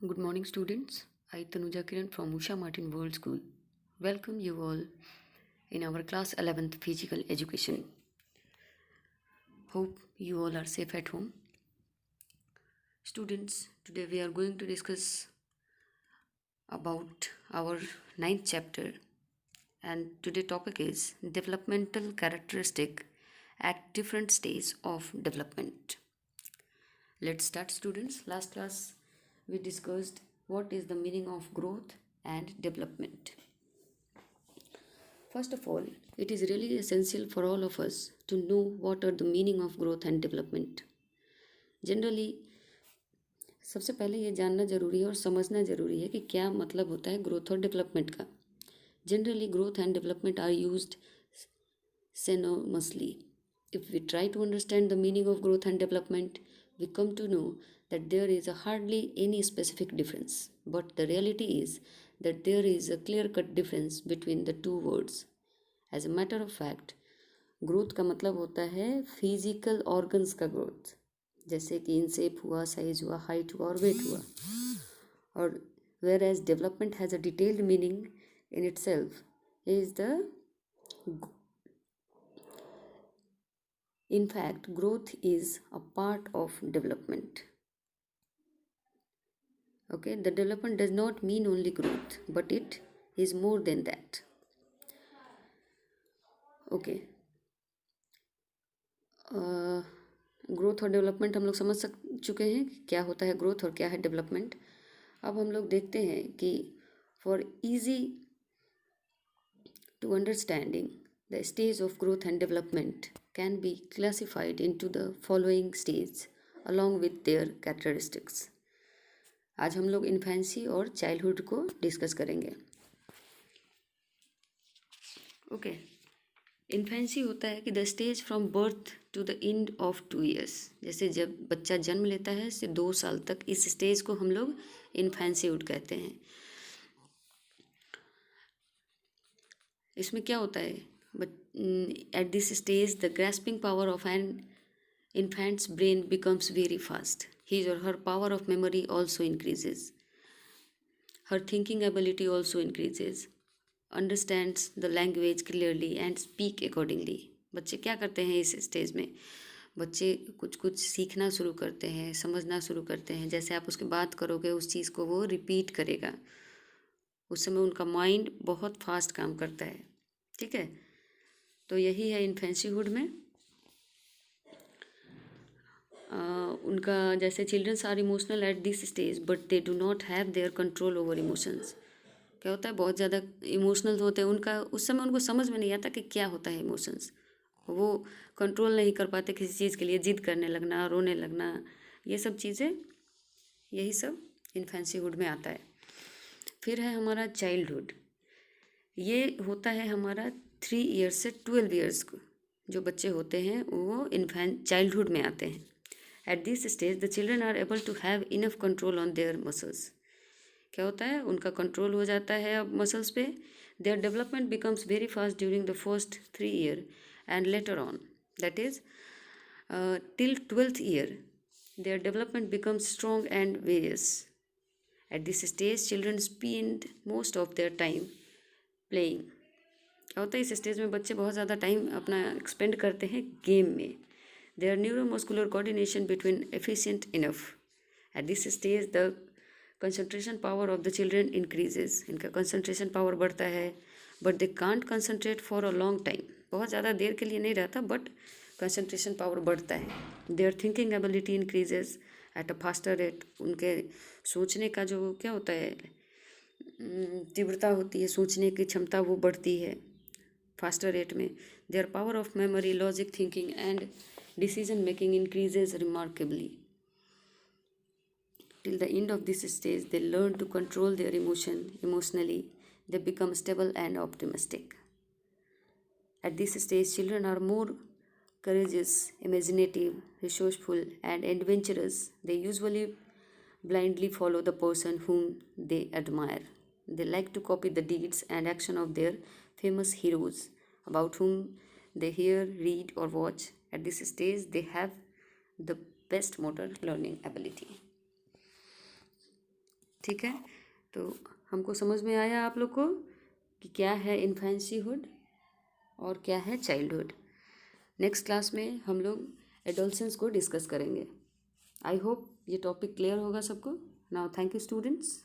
Good morning, students. I, Tanuja Kiran from Usha Martin World School, welcome you all in our class 11th physical education. Hope you all are safe at home. Students, today we are going to discuss about our ninth chapter, and today topic is developmental characteristic at different stages of development. Let's start, students. Last class we discussed what is the meaning of growth and development. First of all, it is really essential for all of us to know what are the meaning of growth and development. Generally सबसे पहले ये जानना ज़रूरी है और समझना ज़रूरी है कि क्या मतलब होता है ग्रोथ और डेवलपमेंट का. Generally growth and development are used synonymously. If we try to understand the meaning of growth and development, we come to know that there is hardly any specific difference. But the reality is that there is a clear-cut difference between the two words. As a matter of fact, growth का मतलब होता है physical organs का growth, जैसे कि in shape हुआ, size हुआ, height हुआ और वेट हुआ. और whereas development has a detailed meaning in itself is the In fact, growth is a part of development. Okay, the development does not mean only growth, but it is more than that. Okay. Growth और development हम लोग समझ चुके हैं क्या होता है growth और क्या है डेवलपमेंट. अब हम लोग देखते हैं कि for easy to understanding the stage of growth and development can be classified into the following stages along with their characteristics. आज हम लोग इन्फेंसी और चाइल्डहुड को डिस्कस करेंगे. ओके, इन्फेंसी होता है कि the stage from birth to the end of 2 years. जैसे जब बच्चा जन्म लेता है से 2 साल तक, इस स्टेज को हम लोग इन्फेंसीहुड कहते हैं. इसमें क्या होता है, at this stage the grasping power of an infant's brain becomes very fast. His or her power of memory also increases. Her thinking ability also increases. Understands the language clearly and speak accordingly. बच्चे क्या करते हैं इस stage में, बच्चे कुछ कुछ सीखना शुरू करते हैं, समझना शुरू करते हैं. जैसे आप उसकी बात करोगे उस चीज़ को वो रिपीट करेगा. उस समय उनका माइंड बहुत फास्ट काम करता है. ठीक है, तो यही है इन्फेंसीहुड में. उनका जैसे children's are emotional at this stage but they do not have their control over emotions. क्या होता है, बहुत ज़्यादा इमोशनल होते हैं, उनका उस समय उनको समझ में नहीं आता कि क्या होता है इमोशंस. वो कंट्रोल नहीं कर पाते किसी चीज़ के लिए, जिद करने लगना, रोने लगना, ये सब चीज़ें, यही सब इन्फेंसीहुड में आता है. फिर है हमारा चाइल्डहुड. ये होता है हमारा 3 years से 12 years को जो बच्चे होते हैं वो चाइल्डहुड में आते हैं. At this stage the children are able to have enough control on their muscles. क्या होता है, उनका कंट्रोल हो जाता है अब मसल्स पे. Their development becomes very fast during the first 3 year and later on, that is till 12th year their development becomes strong and various. At this stage children spend most of their time playing. क्या होता है, इस stage में बच्चे बहुत ज़्यादा time अपना expand करते हैं गेम में. Their neuromuscular coordination between efficient enough. At this stage the concentration power of the children increases. इनका कंसंट्रेशन पावर बढ़ता है but they can't concentrate for a long time. बहुत ज़्यादा देर के लिए नहीं रहता बट कंसंट्रेशन पावर बढ़ता है. There thinking ability increases at a faster rate. उनके सोचने का जो क्या होता है, तीव्रता होती है, सोचने की क्षमता वो बढ़ती है फास्टर रेट में. Their power of memory, logic, thinking and decision making increases remarkably. Till the end of this stage they learn to control their emotionally. They become stable and optimistic. At this stage children are more courageous, imaginative, resourceful and adventurous. They usually blindly follow the person whom they admire. They like to copy the deeds and action of their famous heroes about whom they hear, read or watch. At this stage they have the best motor learning ability. ठीक है, तो हमको समझ में आया आप लोग को कि क्या है इन्फेंसीहुड और क्या है चाइल्डहुड। नेक्स्ट क्लास में हम लोग एडोलसेंस को डिस्कस करेंगे। आई होप ये टॉपिक क्लियर होगा सबको। Now thank you students.